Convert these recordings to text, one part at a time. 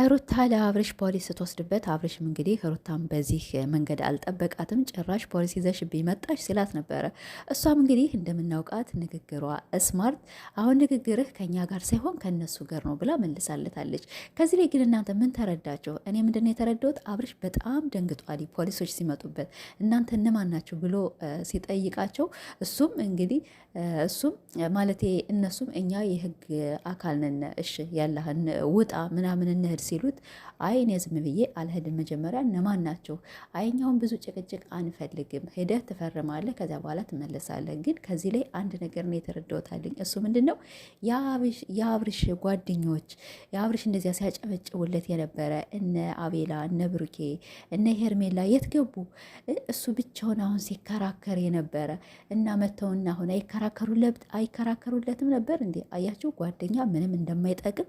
ሩታ ለአብርሽ ፖሊስ ስትወስድበት አብርሽም እንግዲህ ሩታን በዚህ መንገድ አልጠበቃትም። ጭራሽ ፖሊስ ይዘሽብኝ መጣሽ ሲላት ነበረ። እሷም እንግዲህ እንደምናውቃት ንግግሯ ስማርት፣ አሁን ንግግርህ ከኛ ጋር ሳይሆን ከነሱ ጋር ነው ብላ መልሳለታለች። ከዚህ ላይ ግን እናንተ ምን ተረዳቸው? እኔ ምንድን ነው የተረዳሁት? አብርሽ በጣም ደንግጧል ፖሊሶች ሲመጡበት። እናንተ እነማን ናቸው ብሎ ሲጠይቃቸው እሱም እንግዲህ ማለቴ እነሱም እኛ የህግ አካል ነን፣ እሺ ያለህን ውጣ ምናምን እንሂድ ሲሉት አይ እኔ ዝም ብዬ አልሄድም። መጀመሪያ እነማን ናቸው? አይኛውን ብዙ ጭቅጭቅ አንፈልግም፣ ሄደህ ትፈርማለህ፣ ከዚያ በኋላ ትመለሳለህ። ግን ከዚህ ላይ አንድ ነገር ነው የተረዳሁታልኝ። እሱ ምንድን ነው የአብርሽ ጓደኞች የአብርሽ እንደዚያ ሲያጨበጭቡለት የነበረ እነ አቤላ፣ እነ ብሩኬ፣ እነ ሄርሜላ የት ገቡ? እሱ ብቻውን አሁን ሲከራከር የነበረ እና መተውና አሁን አይከራከሩለትም ነበር እንዴ? አያችሁ ጓደኛ ምንም እንደማይጠቅም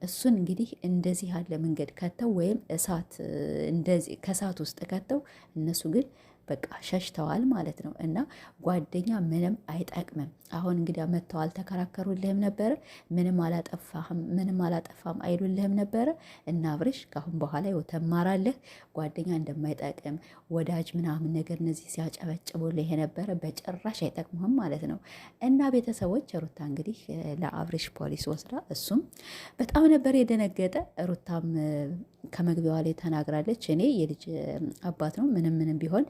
እሱን እንግዲህ እንደዚህ ያለ መንገድ ከተው ወይም እሳት እንደዚህ ከእሳት ውስጥ ከተው እነሱ ግን በቃ ሸሽተዋል ማለት ነው። እና ጓደኛ ምንም አይጠቅምም። አሁን እንግዲህ መጥተው አልተከራከሩልህም ነበረ፣ ምንም አላጠፋም አይሉልህም ነበረ። እና አብርሽ ከአሁን በኋላ ይኸው ተማራለህ ጓደኛ እንደማይጠቅም ወዳጅ ምናምን ነገር እነዚህ ሲያጨበጭቡልህ የነበረ በጭራሽ አይጠቅምህም ማለት ነው። እና ቤተሰቦች ሩታ እንግዲህ ለአብርሽ ፖሊስ ወስዳ እሱም በጣም ነበር የደነገጠ። ሩታም ከመግቢያዋ ላይ ተናግራለች። እኔ የልጅ አባት ነው ምንም ቢሆን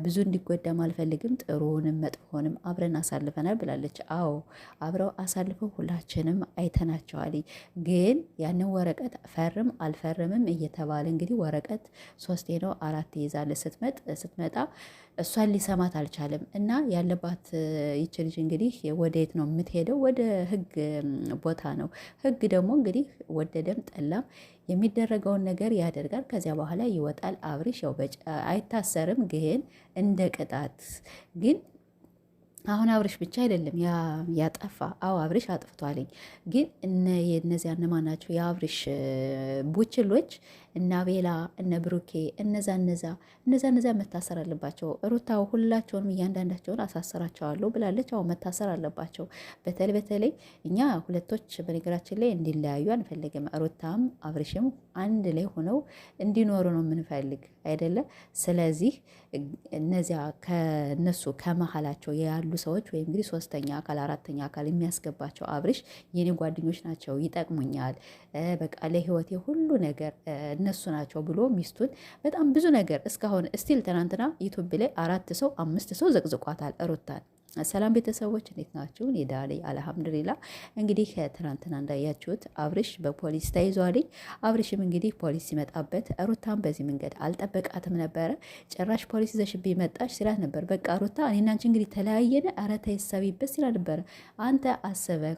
ብዙ እንዲጎዳም አልፈልግም፣ ጥሩንም መጥፎንም አብረን አሳልፈናል ብላለች። አዎ አብረው አሳልፈው ሁላችንም አይተናቸዋል። ግን ያንን ወረቀት ፈርም አልፈርምም እየተባለ እንግዲህ ወረቀት 3 ነው 4 ይዛለ ስትመጣ እሷን ሊሰማት አልቻለም። እና ያለባት ይች ልጅ እንግዲህ ወደየት ነው የምትሄደው? ወደ ህግ ቦታ ነው። ህግ ደግሞ እንግዲህ ወደደም ጠላም የሚደረገውን ነገር ያደርጋል። ከዚያ በኋላ ይወጣል። አብርሽ ያው አይታሰርም፣ ግን እንደ ቅጣት ግን አሁን አብርሽ ብቻ አይደለም ያጠፋ። አዎ አብርሽ አጥፍቷልኝ። ግን እነዚያ እነማን ናቸው? የአብርሽ ቡችሎች እነ አቤላ፣ እነ ብሩኬ እነዛ መታሰር አለባቸው። ሩታ ሁላቸውንም እያንዳንዳቸውን አሳስራቸዋለሁ ብላለች። አዎ መታሰር አለባቸው። በተለይ እኛ ሁለቶች በነገራችን ላይ እንዲለያዩ አንፈልግም። ሩታም አብርሽም አንድ ላይ ሆነው እንዲኖሩ ነው የምንፈልግ አይደለም። ስለዚህ እነዚያ ከነሱ ከመሀላቸው ያሉ ሰዎች ወይም እንግዲህ 3ኛ አካል 4ኛ አካል የሚያስገባቸው አብርሽ የኔ ጓደኞች ናቸው፣ ይጠቅሙኛል፣ በቃ ለህይወቴ ሁሉ ነገር እነሱ ናቸው ብሎ ሚስቱን በጣም ብዙ ነገር እስካሁን ስቲል ትናንትና ዩቱብ ላይ 4 ሰው 5 ሰው ዘቅዝቋታል ሩታን። ሰላም ቤተሰቦች እንዴት ናችሁ? እኔ ዳሌ አልሐምዱሊላ። እንግዲህ ትናንትና እንዳያችሁት አብርሽ በፖሊስ ተይዟልኝ። አብርሽም እንግዲህ ፖሊስ ሲመጣበት ሩታን በዚህ መንገድ አልጠበቃትም ነበረ። ጭራሽ ፖሊስ ይዘሽብኝ መጣሽ ሲላት ነበር። በቃ ሩታ እኔና አንቺ እንግዲህ ተለያየነ፣ ኧረ ተይ እሰቢበት ሲላት ነበረ። አንተ አሰበህ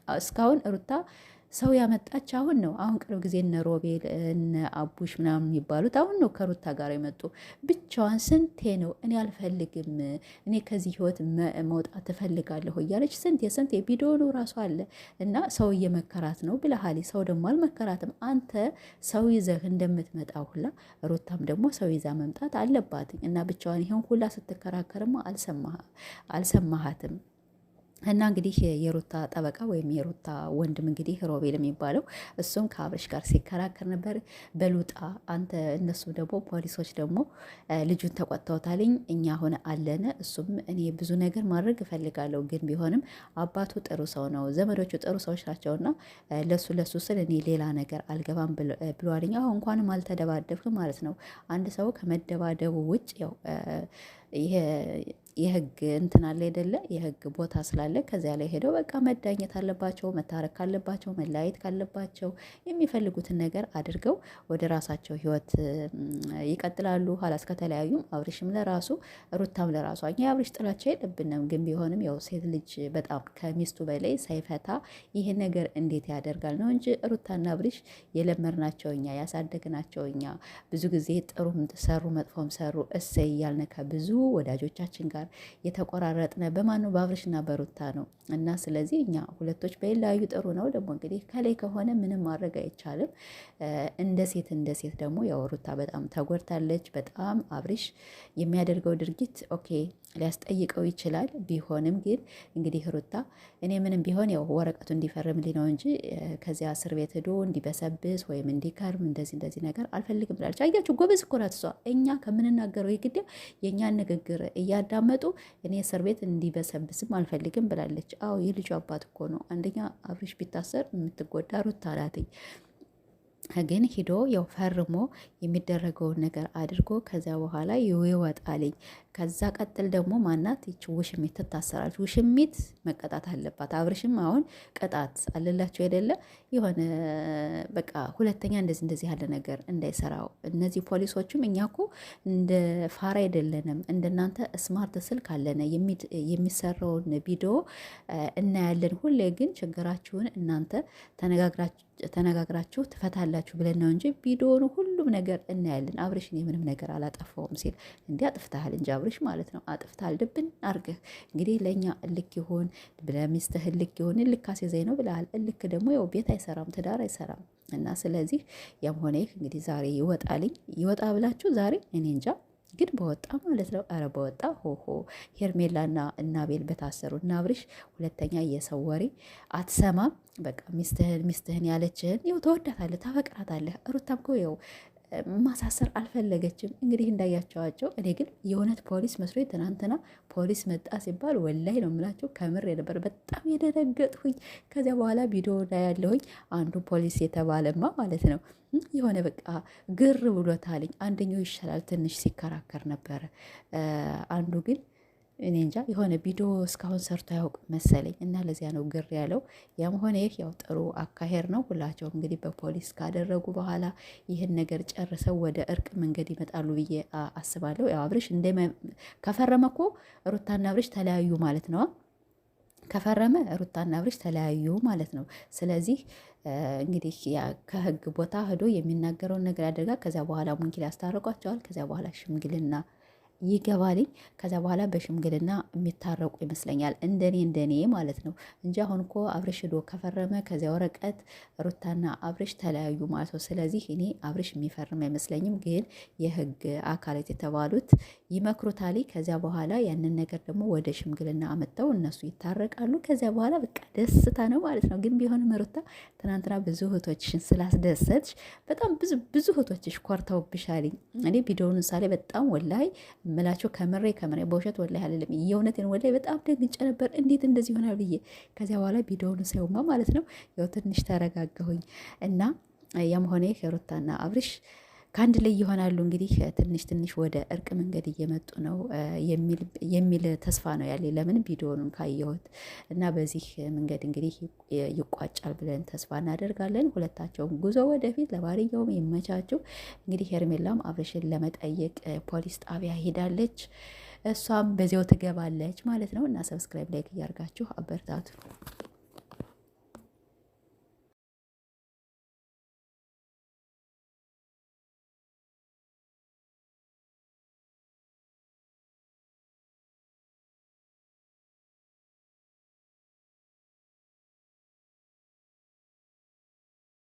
እስካሁን ሩታ ሰው ያመጣች አሁን ነው። አሁን ቅርብ ጊዜ እነ ሮቤል እነ አቡሽ ምናምን የሚባሉት አሁን ነው ከሩታ ጋር የመጡ። ብቻዋን ስንቴ ነው እኔ አልፈልግም፣ እኔ ከዚህ ህይወት መውጣት እፈልጋለሁ እያለች ስንቴ ቪዲዮ ራሱ አለ። እና ሰው እየመከራት ነው ብለሃል። ሰው ደግሞ አልመከራትም። አንተ ሰው ይዘህ እንደምትመጣ ሁላ ሩታም ደግሞ ሰው ይዛ መምጣት አለባት። እና ብቻዋን ይሄን ሁላ ስትከራከርማ አልሰማሃትም። እና እንግዲህ የሩታ ጠበቃ ወይም የሩታ ወንድም እንግዲህ ሮቤል የሚባለው እሱም ከአብርሽ ጋር ሲከራከር ነበር። በሉጣ አንተ እነሱ ደግሞ ፖሊሶች ደግሞ ልጁን ተቆጥተውታልኝ። እኛ ሆነ አለነ እሱም እኔ ብዙ ነገር ማድረግ እፈልጋለሁ፣ ግን ቢሆንም አባቱ ጥሩ ሰው ነው፣ ዘመዶቹ ጥሩ ሰዎች ናቸውና ለሱ ስል እኔ ሌላ ነገር አልገባም ብሏልኝ። አሁን እንኳንም አልተደባደብም ማለት ነው። አንድ ሰው ከመደባደቡ ውጭ ያው የህግ እንትን አለ አይደለ? የህግ ቦታ ስላለ ከዚያ ላይ ሄደው በቃ መዳኘት አለባቸው፣ መታረቅ ካለባቸው፣ መለያየት ካለባቸው የሚፈልጉትን ነገር አድርገው ወደ ራሳቸው ህይወት ይቀጥላሉ። ኋላስ ከተለያዩም አብርሽም ለራሱ ሩታም ለራሷ እኛ የአብርሽ ጥላቻ የለብንም፣ ግን ቢሆንም ያው ሴት ልጅ በጣም ከሚስቱ በላይ ሳይፈታ ይህን ነገር እንዴት ያደርጋል ነው እንጂ ሩታና አብርሽ የለመድናቸው እኛ ያሳደግናቸው እኛ ብዙ ጊዜ ጥሩም ሰሩ መጥፎም ሰሩ እሰይ እያልን ከብዙ ወዳጆቻችን ጋር የተቆራረጥነ በማን ነው? በአብርሽና በሩታ ነው። እና ስለዚህ እኛ ሁለቶች በይለያዩ ጥሩ ነው። ደግሞ እንግዲህ ከላይ ከሆነ ምንም ማድረግ አይቻልም። እንደ ሴት ደግሞ ያው ሩታ በጣም ተጎድታለች። በጣም አብርሽ የሚያደርገው ድርጊት ኦኬ ሊያስጠይቀው ይችላል። ቢሆንም ግን እንግዲህ ሩታ እኔ ምንም ቢሆን ያው ወረቀቱ እንዲፈርምልኝ ነው እንጂ ከዚያ እስር ቤት ሄዶ እንዲበሰብስ ወይም እንዲከርም እንደዚህ ነገር አልፈልግም ብላለች። አያችሁ ጎበዝ እኮ ናት እሷ። እኛ ከምንናገረው የግድ የእኛን ንግግር እያዳመጡ እኔ እስር ቤት እንዲበሰብስም አልፈልግም ብላለች። አዎ የልጁ አባት እኮ ነው። አንደኛ አብርሽ ቢታሰር የምትጎዳ ሩታ ናትኝ። ግን ሂዶ ያው ፈርሞ የሚደረገውን ነገር አድርጎ ከዚያ በኋላ ይወጣልኝ። ከዛ ቀጥል ደግሞ ማናት ይች ውሽሚት ትታሰራለች። ውሽሚት መቀጣት አለባት። አብርሽም አሁን ቅጣት አለላቸው አይደለ? የሆነ በቃ ሁለተኛ እንደዚህ ያለ ነገር እንዳይሰራው። እነዚህ ፖሊሶቹም እኛ እኮ እንደ ፋራ አይደለንም፣ እንደናንተ ስማርት ስልክ አለነ፣ የሚሰራውን ቪዲዮ እናያለን። ሁሌ ግን ችግራችሁን እናንተ ተነጋግራችሁ ትፈታላችሁ ብለን ነው እንጂ ቪዲዮውን ሁሉም ነገር እናያለን። አብርሽን የምንም ነገር አላጠፋውም ሲል እንዲህ አጥፍተሃል እንጂ አብርሽ ማለት ነው አጥፍተሃል። ድብን አርገህ እንግዲህ ለእኛ እልክ ይሆን ለሚስትህ እልክ ይሆን እልክ አስይዘኝ ነው ብለሃል። እልክ ደግሞ ያው ቤት አይሰራም፣ ትዳር አይሰራም። እና ስለዚህ ያም ሆነ ይህ እንግዲህ ዛሬ ይወጣ ብላችሁ ዛሬ እኔ እንጃ ግን በወጣ ማለት ነው። ኧረ በወጣ ሆሆ ሄርሜላና እና ቤል በታሰሩ እና አብርሽ ሁለተኛ የሰው ወሬ አትሰማም። በቃ ሚስትህን ያለችህን ይኸው ተወዳታለህ፣ ታፈቅራታለህ። ሩታም እኮ ይኸው ማሳሰር አልፈለገችም። እንግዲህ እንዳያቸዋቸው። እኔ ግን የእውነት ፖሊስ መስሎ ትናንትና ፖሊስ መጣ ሲባል ወላይ ነው የምላቸው ከምር የነበር በጣም የደነገጥሁኝ። ከዚያ በኋላ ቪዲዮ ላይ ያለሁኝ አንዱ ፖሊስ የተባለማ ማለት ነው የሆነ በቃ ግር ብሎታልኝ። አንደኛው ይሻላል ትንሽ ሲከራከር ነበረ። አንዱ ግን እኔ እንጃ የሆነ ቪዲዮ እስካሁን ሰርቶ አያውቅ መሰለኝ እና ለዚያ ነው ግር ያለው። ያም ሆነ ይህ ያው ጥሩ አካሄድ ነው። ሁላቸው እንግዲህ በፖሊስ ካደረጉ በኋላ ይህን ነገር ጨርሰው ወደ እርቅ መንገድ ይመጣሉ ብዬ አስባለሁ። ያው አብርሽ ከፈረመ እኮ ሩታና አብርሽ ተለያዩ ማለት ነው። ከፈረመ ሩታና አብርሽ ተለያዩ ማለት ነው። ስለዚህ እንግዲህ ከህግ ቦታ ሄዶ የሚናገረውን ነገር ያደርጋል። ከዚያ በኋላ ሙንኪል ያስታርቋቸዋል። ከዚያ በኋላ ሽምግልና ይገባልኝ። ከዛ በኋላ በሽምግልና የሚታረቁ ይመስለኛል፣ እንደኔ ማለት ነው እንጂ አሁን እኮ አብርሽ ዶ ከፈረመ ከዚያ ወረቀት ሩታና አብርሽ ተለያዩ ማለት ነው። ስለዚህ እኔ አብርሽ የሚፈርም አይመስለኝም፣ ግን የህግ አካላት የተባሉት ይመክሩታል። ከዚያ በኋላ ያንን ነገር ደግሞ ወደ ሽምግልና አመጣው እነሱ ይታረቃሉ። ከዚያ በኋላ በቃ ደስታ ነው ማለት ነው። ግን ቢሆንም ሩታ ትናንትና ብዙ እህቶችሽን ስላስደሰትሽ በጣም ብዙ እህቶችሽ ኮርተውብሻልኝ። እኔ ቪዲዮውን ሳሌ በጣም ወላይ ምላቸው ከምሬ በውሸት ወላሂ አይደለም የእውነትን ወላሂ በጣም ደንግጬ ነበር። እንዴት እንደዚህ ይሆናል ብዬ ከዚያ በኋላ ቪዲዮውን ሳይውማ ማለት ነው ያው ትንሽ ተረጋጋሁኝ። እና ያም ሆነ ሩታና አብርሽ ከአንድ ላይ ይሆናሉ። እንግዲህ ትንሽ ወደ እርቅ መንገድ እየመጡ ነው የሚል ተስፋ ነው ያለ። ለምን ቪዲዮውን ካየሁት እና በዚህ መንገድ እንግዲህ ይቋጫል ብለን ተስፋ እናደርጋለን። ሁለታቸውም ጉዞ ወደፊት ለባልየውም ይመቻቸው። እንግዲህ ሄርሜላም አብርሽን ለመጠየቅ ፖሊስ ጣቢያ ሄዳለች። እሷም በዚያው ትገባለች ማለት ነው። እና ሰብስክራይብ ላይክ እያርጋችሁ አበርታቱ።